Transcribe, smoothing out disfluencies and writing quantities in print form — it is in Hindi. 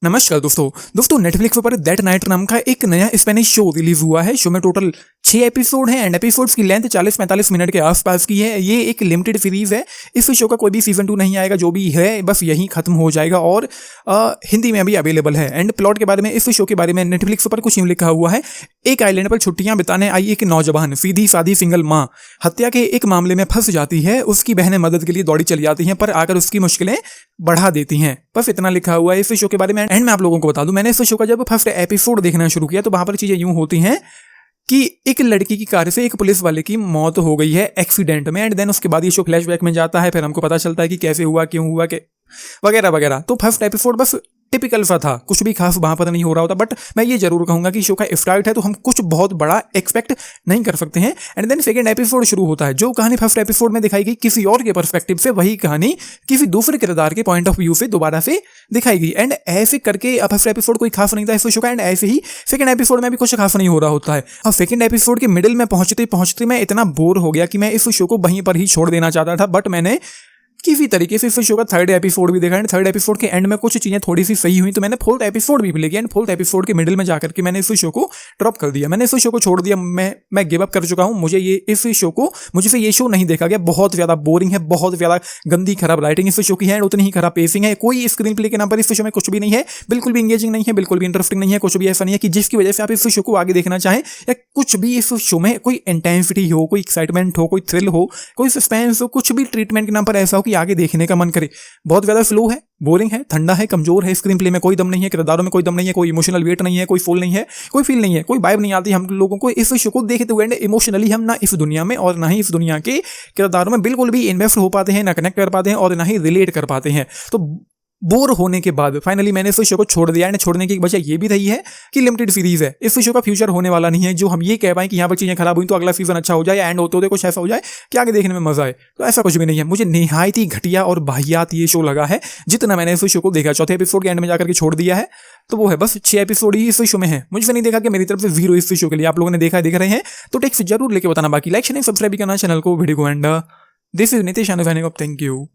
नमस्कार दोस्तों नेटफ्लिक्स पर दैट नाइट नाम का एक नया स्पेनिश शो रिलीज हुआ है। शो में टोटल 6 एपिसोड हैं एंड एपिसोड्स की लेंथ 40-45 मिनट के आसपास की है। ये एक लिमिटेड सीरीज है। इस शो का कोई भी सीजन 2 नहीं आएगा, जो भी है बस यहीं खत्म हो जाएगा और हिंदी में भी अवेलेबल है। एंड प्लॉट के बारे में, इस शो के बारे में नेटफ्लिक्स पर कुछ यूं लिखा हुआ है। एक आइलैंड पर छुट्टियां बिताने आई एक नौजवान सीधी सादी सिंगल माँ हत्या के एक मामले में फंस जाती है। उसकी बहनें मदद के लिए दौड़ी चली जाती हैं, पर आकर उसकी मुश्किलें बढ़ा देती हैं। बस इतना लिखा हुआ है इस शो के बारे में। एंड मैं आप लोगों को बता दूं, मैंने इस शो का जब फर्स्ट एपिसोड देखना शुरू किया तो वहां पर चीजें यूं होती हैं कि एक लड़की की कार से एक पुलिस वाले की मौत हो गई है एक्सीडेंट में। एंड देन उसके बाद ये शो फ्लैशबैक में जाता है, फिर हमको पता चलता है कि कैसे हुआ, क्यों हुआ, के वगैरह वगैरह। तो फर्स्ट एपिसोड बस टिपिकल सा था, कुछ भी खास वहां पर नहीं हो रहा होता। बट मैं ये जरूर कहूंगा कि शो का स्टार्ट है तो हम कुछ बहुत बड़ा एक्सपेक्ट नहीं कर सकते हैं। एंड देन सेकंड एपिसोड शुरू होता है। जो कहानी फर्स्ट एपिसोड में दिखाई गई किसी और के पर्सपेक्टिव से, वही कहानी किसी दूसरे किरदार के पॉइंट ऑफ व्यू से दोबारा से दिखाई गई। एंड ऐसे करके फर्स्ट एपिसोड कोई खास नहीं था इस शो का। एंड ऐसे ही सेकंड एपिसोड में भी कुछ खास नहीं हो रहा होता है। और सेकंड एपिसोड के मिडिल में पहुंचते मैं इतना बोर हो गया कि मैं इस शो को वहीं पर ही छोड़ देना चाहता था। बट मैंने किसी तरीके से इस शो का थर्ड एपिसोड भी देखा। एंड थर्ड एपिसोड के एंड में कुछ चीजें थोड़ी सी सही हुई तो मैंने फोर्थ एपिसोड भी प्ले किया। एंड फोर्थ एपिसोड के मिडिल में जाकर के मैंने इस शो को ड्रॉप कर दिया। मैंने इस शो को छोड़ दिया। मैं गिव अप कर चुका हूं। मुझे ये शो नहीं देखा गया। बहुत ज्यादा बोरिंग है, बहुत ज्यादा गंदी खराब राइटिंग इस शो की है, उतनी ही खराब पेसिंग है। कोई स्क्रीन प्ले के नाम पर इस शो में कुछ भी नहीं है, बिल्कुल भी इंगेजिंग नहीं है, बिल्कुल भी इंटरेस्टिंग नहीं है। कुछ भी ऐसा नहीं है कि जिसकी वजह से आप इस शो को आगे देखना चाहें, या कुछ भी इस शो में कोई इंटेंसिटी हो, कोई एक्साइटमेंट हो, कोई थ्रिल हो, कोई सस्पेंस हो, कुछ भी ट्रीटमेंट के नाम पर ऐसा हो कि आगे देखने का मन करे। बहुत ज्यादा स्लो है, बोरिंग है, ठंडा है, कमजोर है। स्क्रीन प्ले में कोई दम नहीं है, किरदारों में कोई दम नहीं है, कोई इमोशनल वेट नहीं है, कोई सोल नहीं है, कोई फील नहीं है, कोई वाइब नहीं आती हम लोगों को इस शो को देखते हुए। इमोशनली हम ना इस दुनिया में और ना ही इस दुनिया के किरदारों में बिल्कुल भी इन्वेस्ट हो पाते हैं, ना कनेक्ट कर पाते हैं और ना ही रिलेट कर पाते हैं। तो बोर होने के बाद फाइनली मैंने इस शो को छोड़ दिया। एंड छोड़ने की वजह ये भी रही है कि लिमिटेड सीरीज है। इस शो का फ्यूचर होने वाला नहीं है जो हम ये कह पाए कि यहाँ पर चीजें खराब हुई तो अगला सीजन अच्छा हो जाए, या एंड होते होते कुछ ऐसा हो जाए कि आगे देखने में मजा आए। तो ऐसा कुछ भी नहीं है। मुझे निहायत ही घटिया और बाहियात ये शो लगा है जितना मैंने इस शो को देखा। चौथे एपिसोड के एंड में जाकर के छोड़ दिया है। तो वो है बस 6 एपिसोड ही इस शो में है। मुझे नहीं देखा कि मेरी तरफ से 0 इस शो के लिए। आप लोगों ने देखा, देख रहे हैं तो टेक्स्ट जरूर लेके बताना। बाकी लाइक शेयर सब्सक्राइब करना चैनल को, वीडियो को। And this is Nitish. Thank you.